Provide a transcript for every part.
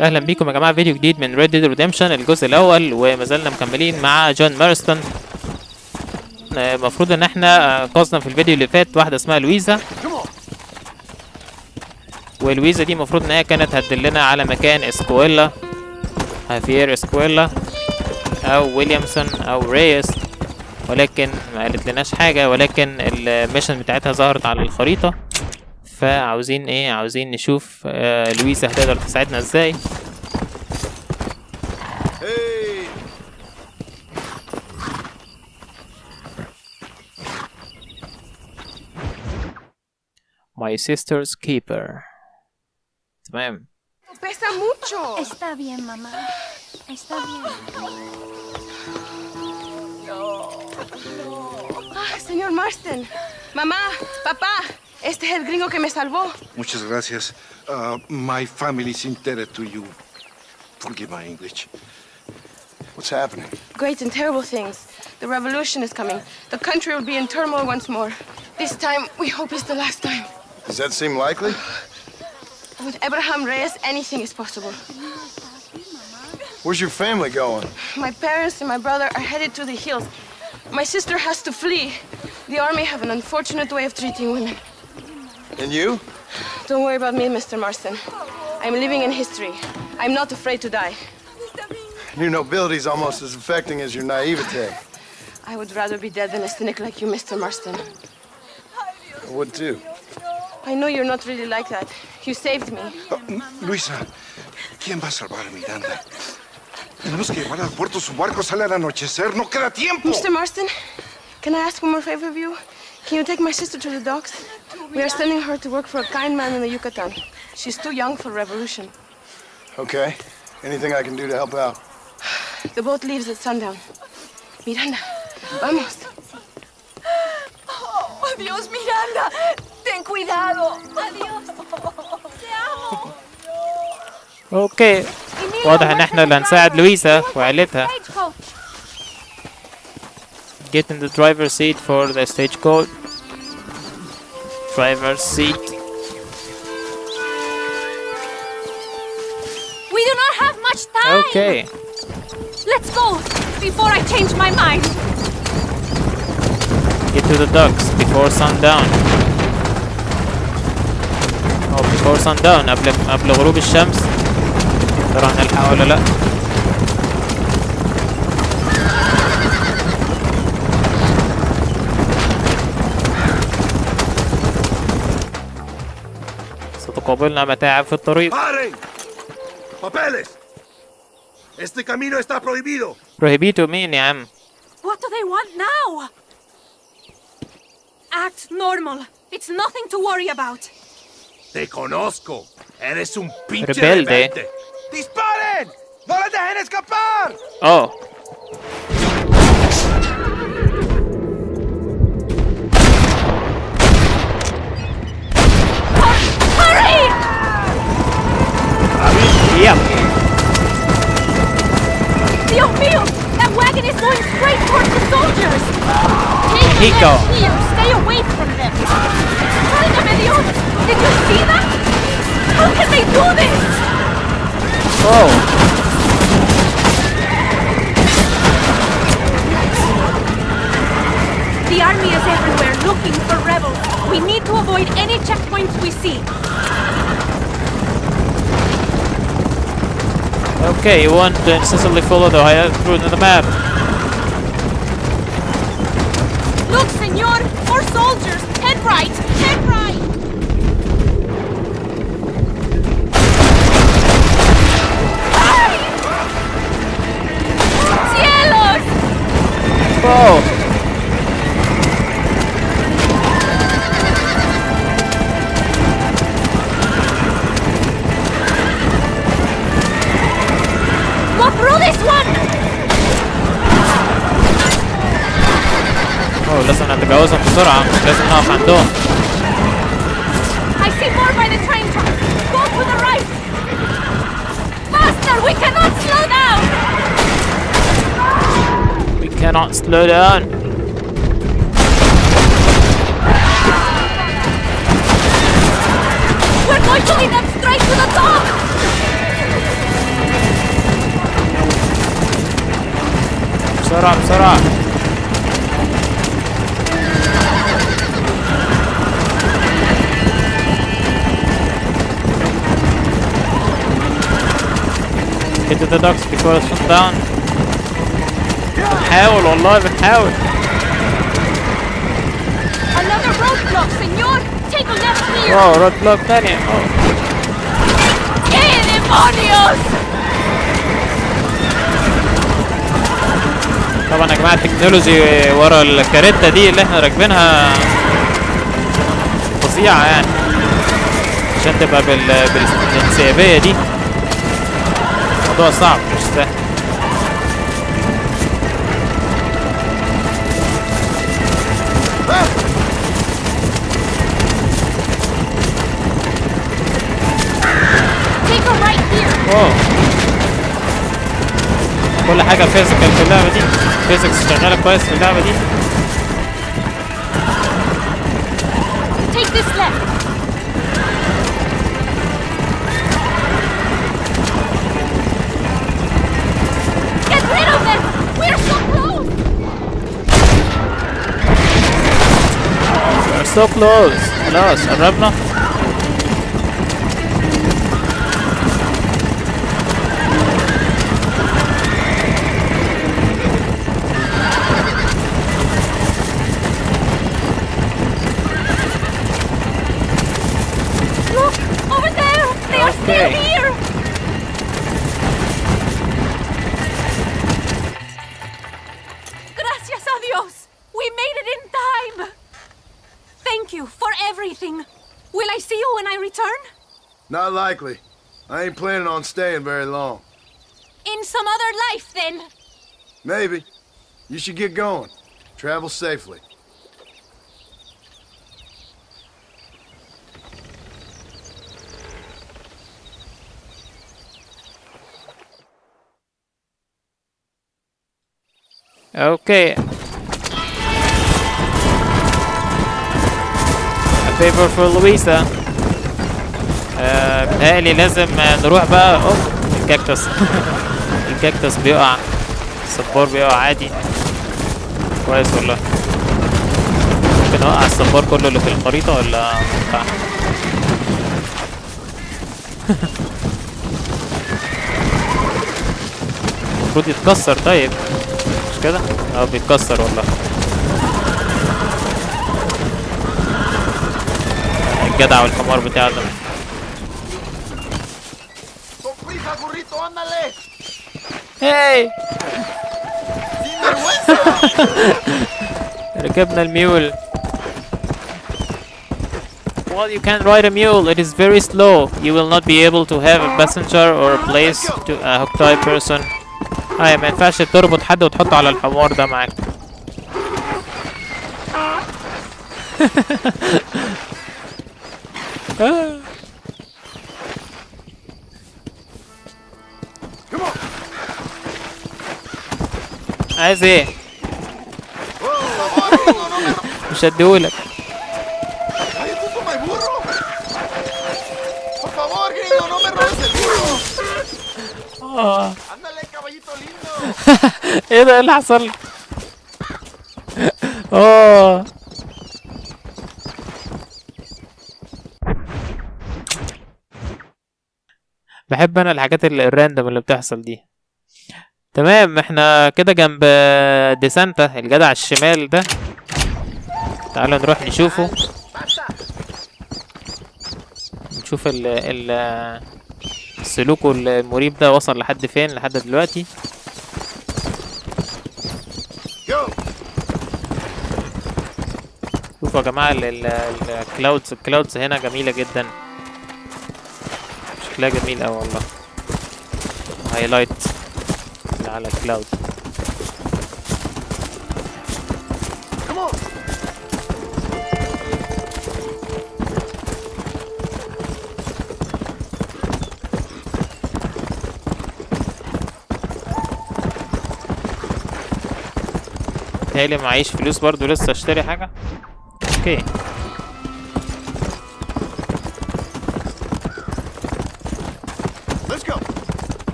اهلا بيكم يا جماعه، فيديو جديد من ريدمبشن الجزء الاول، وما زلنا مكملين مع جون مارستون. المفروض ان احنا انقذنا في الفيديو اللي فات واحده اسمها لويزا، ولويزا دي المفروض ان هي كانت هتدلنا على مكان اسكويلا، هافير اسكويلا او ويليامسون او ريس، ولكن ما قالت لناش حاجه، ولكن الميشن بتاعتها ظهرت على الخريطه. فعاوزين ايه؟ عاوزين نشوف لويزا هتقدر تساعدنا ازاي. My sister's keeper. تمام. Pesa mucho. Está bien, mamá. Está bien. Señor Marston. Mamá, papá. Este es el gringo que me salvó. Muchas gracias. My family's indebted to you. Forgive my English. What's happening? Great and terrible things. The revolution is coming. The country will be in turmoil once more. This time, we hope it's the last time. Does that seem likely? With Abraham Reyes, anything is possible. Where's your family going? My parents and my brother are headed to the hills. My sister has to flee. The army have an unfortunate way of treating women. And you? Don't worry about me, Mr. Marston. I'm living in history. I'm not afraid to die. Your nobility's almost as affecting as your naivete. I would rather be dead than a cynic like you, Mr. Marston. I would too. I know you're not really like that. You saved me. Luisa, ¿quién va a salvar a Miranda? Tenemos que llevar al puerto. Su barco sale al anochecer. ¡No queda tiempo! Mr. Marston, can I ask one more favor of you? Can you take my sister to the docks? We are sending her to work for a kind man in the Yucatan. She's too young for revolution. Okay. Anything I can do to help out? The boat leaves at sundown. Miranda, vamos. Oh, adiós, Miranda. Ten cuidado. Adiós. Te amo. اوكي، واضح ان احنا اللي هنساعد لويزا وعيلتها. Get in the driver's seat for the stagecoach. Driver's seat. We do not have much time. Okay. Let's go before I change my mind. Get to the docks before sundown. Oh, before sundown، قبل غروب الشمس. ترى هنلحق ولا لا؟ ستقابلنا متاعب في الطريق. ¡Paren! ¡Papeles! Este camino está prohibido. Prohibido مين يا عم؟ What do they want now? Act normal. It's nothing to worry about. Te conozco. Eres un pinche Rebelde. rebelde. ¡Disparen! ¡No les dejen escapar! Oh. Hurry! Yep. Dios mío! That wagon is going straight towards the soldiers! Take Nico. them here! Stay away from them! Válgame Dios! Did you see that? How can they do this? Oh. The army is everywhere looking for rebels. We need to avoid any checkpoints we see. Okay, you want to incessantly follow the route on the map. Look, senor! More soldiers! Head right! Head right! Ay! Cielos! Oh. Go through this one! Oh, لازم نتجاوزهم بسرعة، مش لازم نقف عندهم. I see more by the train track. Go to the right! Faster! We cannot slow down! We cannot slow down. We're going to lead them straight to the top! بسرعة بسرعة. Hit the ducks before it's shut down. بنحاول والله بنحاول. Another roadblock, señor. Take a left here. واو رود بلوك تانية. ¡Qué demonios! طبعا يا جماعة التكنولوجي ورا الكاريتا دي اللي احنا راكبينها فظيعة يعني، عشان تبقى بالانسيابية دي موضوع صعب مش سهل. Take a right here. واو كل حاجة فيزيكال في اللعبة دي، فيزيكس شغالة كويس في اللعبة دي. Take this left. Get rid of them. We're so close. We're so close. خلاص قربنا. Look, over there. They are still Okay. here. Gracias a Dios. We made it in time. Thank you for everything. Will I see you when I return? Not likely. I ain't planning on staying very long. In some other life, then. Maybe. You should get going. Travel safely. Okay. A favor for Louisa. بتهيألي لازم نروح بقى. اوف الكاكتوس. الكاكتوس بيقع، الصبار بيقع عادي. كويس والله. ممكن اوقع الصبار كله اللي في الخريطة ولا مينفعش؟ المفروض يتكسر. طيب مش كده؟ اه بيتكسر والله. الجدع والحمار بتاعه ده. هاي ركبنا الميول. Well, you can ride a mule. It is very slow. You will not be able to have a passenger or a place to a hook-tie person. ما ينفعش تربط حد وتحطه على الحمار ده معاك. عايز ايه؟ مش هديهولك. ايه ده؟ ايه اللي حصل؟ اوه بحب انا الحاجات الراندوم اللي بتحصل دي. تمام احنا كده جنب ديسانتا الجدع الشمال ده. تعالوا نروح نشوفه، نشوف سلوكه المريب ده وصل لحد فين لحد دلوقتي. شوفوا يا جماعة الكلاودز هنا جميلة جدا، شكلها جميل اوي والله. هايلايت على الكلاود. متهيألي معيش فلوس برضو لسه اشتري حاجة. اوكي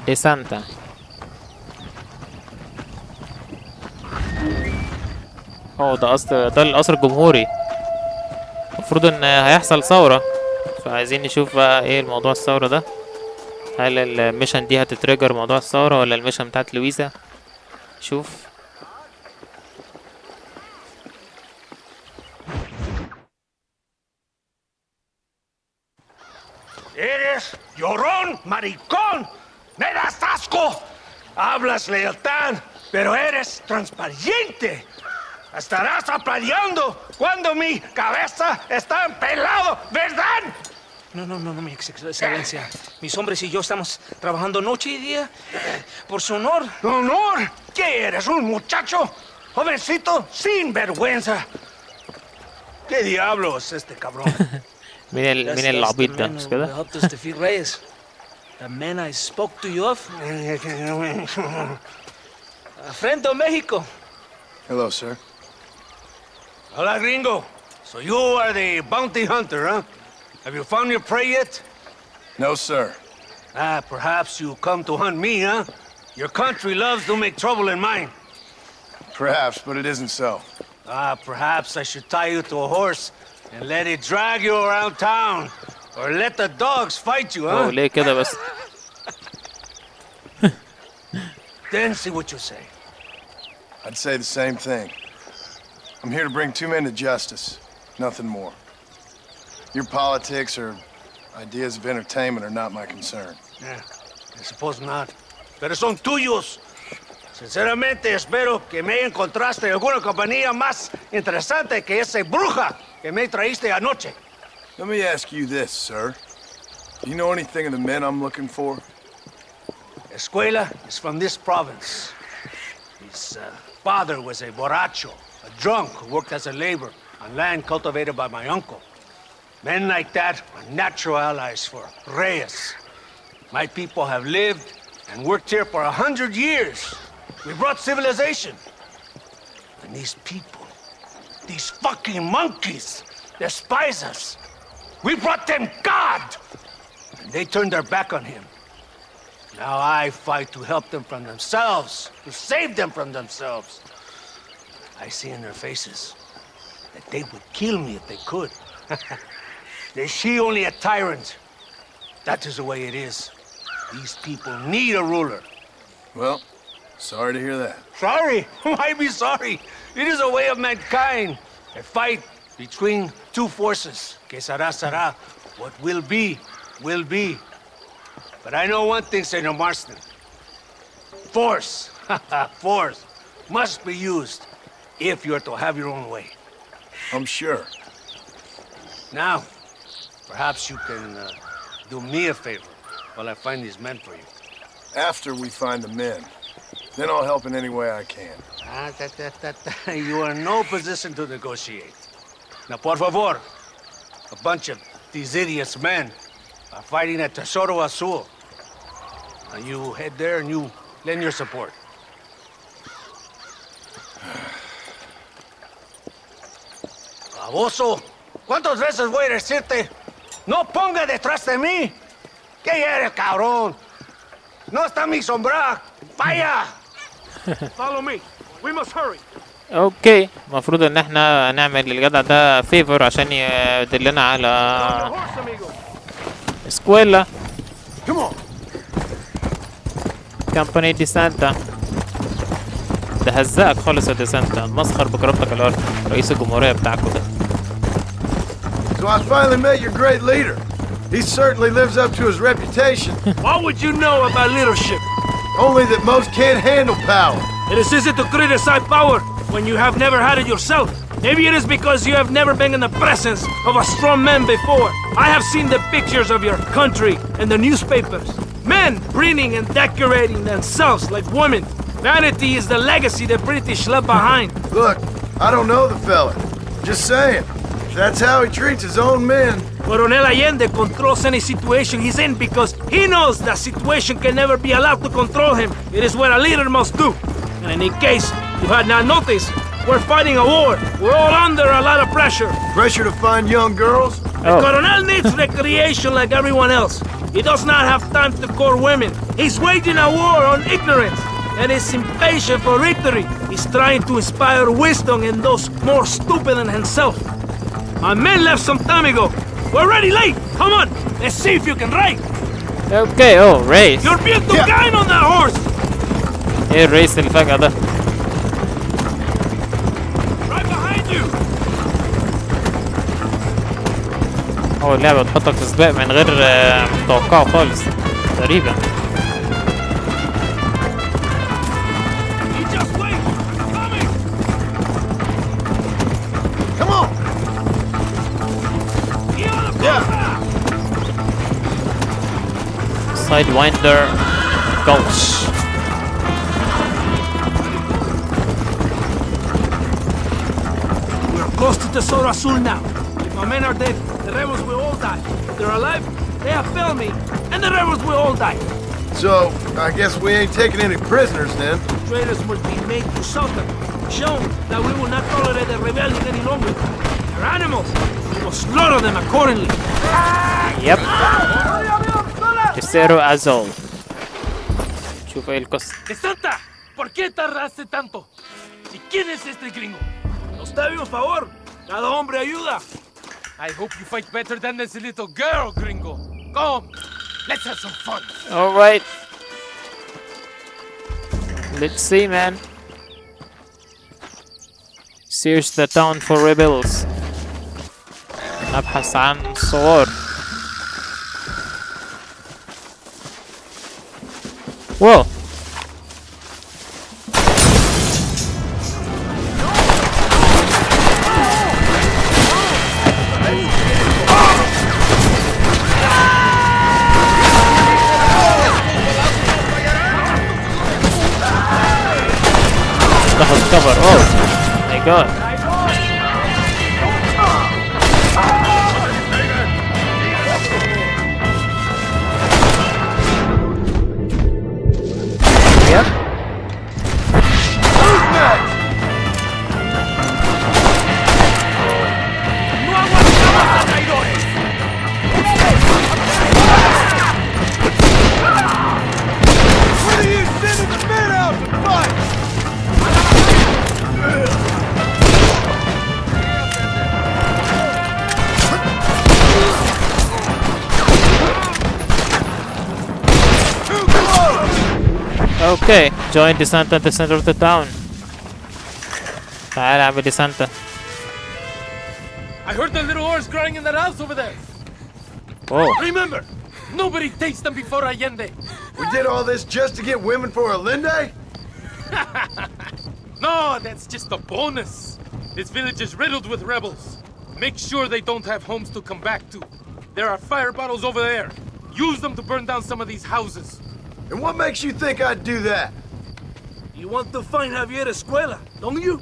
دي سانتا. ده القصر الجمهوري. المفروض ان هيحصل ثورة، فعايزين نشوف بقى ايه الموضوع الثورة ده. هل الميشن دي هتتريجر موضوع الثورة ولا الميشن بتاعت لويزا؟ شوف. Eres llorón, maricón. Me das asco. Hablas lealtad, pero eres transparente. Estarás aplaudiendo cuando mi cabeza está empelado, ¿verdad? No, mi excelencia. Mis hombres y yo estamos trabajando noche y día por su honor. ¿Honor? ¿Qué eres, un muchacho? Jovencito sin vergüenza. ¿Qué diablos este cabrón? مين العبيط ده مش كده؟ helped us defeat Reyes. The man I spoke to you of. A friend of Mexico. Hello, sir. Hola, gringo. So you are the bounty hunter, huh? Have you found your prey yet? No, sir. Perhaps you come to hunt me, huh? Your country loves to make trouble in mine. Perhaps, but it isn't so. Perhaps I should tie you to a horse and let it drag you around town. Or let the dogs fight you, huh? ليه كده بس؟ Then see what you say. I'd say the same thing. I'm here to bring two men to justice, nothing more. Your politics or ideas of entertainment are not my concern. Yeah, I suppose not. Pero son tuyos. Sinceramente espero que me encontraste alguna compañía más interesante que esa bruja que me traíste anoche. Let me ask you this, sir. Do you know anything of the men I'm looking for? Escuela is from this province. His father was a borracho, a drunk who worked as a laborer on land cultivated by my uncle. Men like that are natural allies for Reyes. My people have lived and worked here for 100 years. We brought civilization. And these people, these fucking monkeys, despise us. We brought them God! And they turned their back on him. Now I fight to help them from themselves, to save them from themselves. I see in their faces that they would kill me if they could. They see only a tyrant. That is the way it is. These people need a ruler. Well, sorry to hear that. Sorry? Why be sorry? It is a way of mankind. A fight between two forces. Que será, será. What will be, will be. But I know one thing, Senor Marston. Force, force, must be used if you're to have your own way. I'm sure. Now, perhaps you can do me a favor while I find these men for you. After we find the men, then I'll help in any way I can. You are in no position to negotiate. Now, por favor, a bunch of these idiots men are fighting at Tesoro Azul. Now you head there and you lend your support. Baboso, ¿cuántas veces voy a decirte? No ponga detrás de mí. ¿Qué eres, cabrón? No está mi sombra. Vaya. Follow me. We must hurry. اوكي، المفروض ان احنا نعمل للجدع ده فيفور عشان يدلنا على اسكويلا. كامباني دي سانتا. ده هزقك خالص يا دي سانتا، مسخر بكرامتك الارض، رئيس الجمهورية بتاعكوا ده. So I finally met your great leader. He certainly lives up to his reputation. What would you know about leadership? Only that most can't handle power. It is easy to criticize power when you have never had it yourself. Maybe it is because you have never been in the presence of a strong man before. I have seen the pictures of your country in the newspapers. Men breeding and decorating themselves like women. Vanity is the legacy the British left behind. Look, I don't know the fella. Just saying. If that's how he treats his own men. Coronel Allende controls any situation he's in because he knows that situation can never be allowed to control him. It is what a leader must do. And in case you had not noticed, we're fighting a war. We're all under a lot of pressure. Pressure to find young girls? The Coronel needs recreation like everyone else. He does not have time to court women. He's waging a war on ignorance and is impatient for victory. He's trying to inspire wisdom in those more stupid than himself. My men left some time ago. We're already late. Come on, let's see if you can ride. اوكي race. You're bien tocando on that horse. ايه الريس اللي فجأة ده؟ Right behind you. هو اللعبة بتحطك في سباق من غير متوقعه خالص تقريبا. You just wait. I'm coming. Come on! Sidewinder Gulch. We're close to Tesoro Azul now. If my men are dead, the rebels will all die. If they're alive, they have failed me, and the rebels will all die. So, I guess we ain't taking any prisoners then. Traitors must be made to suffer, shown that we will not tolerate the rebellion any longer. They're animals. We will slaughter them accordingly. Yep. Tesoro Azul. شوف ايه القصة. ¡Santa! ¿Por qué tardaste tanto? ¿Y quién es este gringo? Nos debe un favor. Cada hombre ayuda. I hope you fight better than this little girl, gringo. Come, let's have some fun. All right. Let's see, man. Search the town for rebels. نبحث عن صور. Whoa. That was cover. Oh my god. Yep. What are you sending the men out to fight? Okay, join descent at the center of the town. تعال اعمل descent. I heard the little horse crying in that house over there. Whoa. Remember, nobody takes them before Allende. We did all this just to get women for Allende? No, that's just a bonus. This village is riddled with rebels. Make sure they don't have homes to come back to. There are fire bottles over there. Use them to burn down some of these houses. And what makes you think I'd do that? You want to find Javier Escuela, don't you?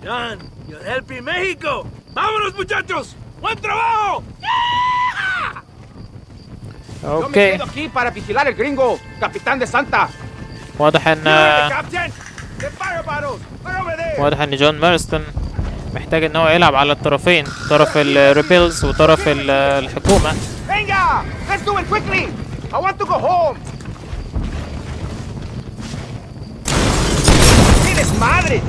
John, you're helping Mexico. ¡Vámonos, muchachos! ¡Buen trabajo! Yo me Okay. quedo aquí para vigilar el gringo, capitán de Santa. واضح ان Captain, the fire bottles, they're over there. واضح ان جون مارستون محتاج ان هو يلعب على الطرفين، طرف الريبيلز وطرف الحكومة. Venga, let's do it quickly. I want to go home. ¡Qué desmadre!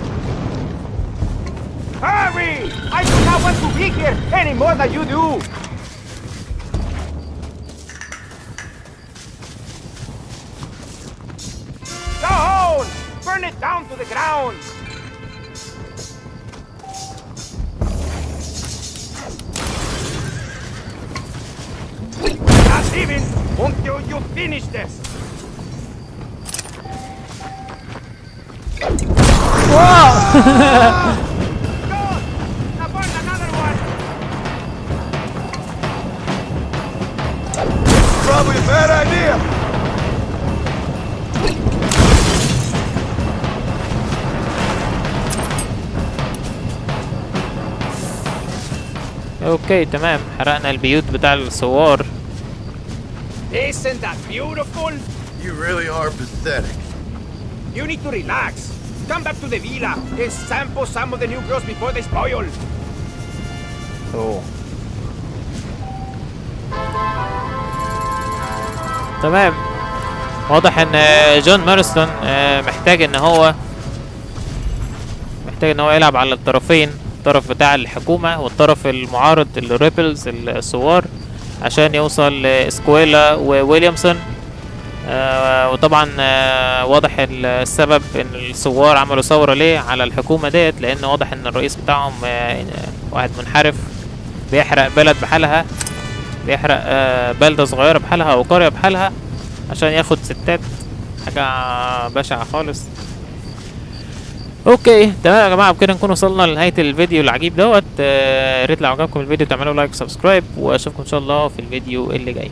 Hurry! I do not want to be here any more than you do. Down! Burn it down to the ground. Not leaving until you finish this. Good! Now burn another one. Probably a bad idea. اوكي تمام، حرقنا البيوت بتاع الثوار. Isn't that beautiful? You really are pathetic. You need to relax. Come back to the villa and sample some of the new girls before they spoil. اوه تمام. واضح ان جون مارستون محتاج ان هو يلعب على الطرفين، الطرف بتاع الحكومة والطرف المعارض الريبلز الثوار، عشان يوصل لاسكويلا وويليامسون. وطبعا واضح السبب ان الثوار عملوا ثورة ليه على الحكومة ديت، لان واضح ان الرئيس بتاعهم واحد منحرف بيحرق بلد بحالها، بيحرق بلدة صغيرة بحالها او قرية بحالها عشان ياخد ستات. حاجة بشعة خالص. اوكي تمام يا جماعة، بكده نكون وصلنا لنهاية الفيديو العجيب دوت. يا ريت لو عجبكم الفيديو تعملوا لايك وسبسكرايب، واشوفكم ان شاء الله في الفيديو اللي جاي.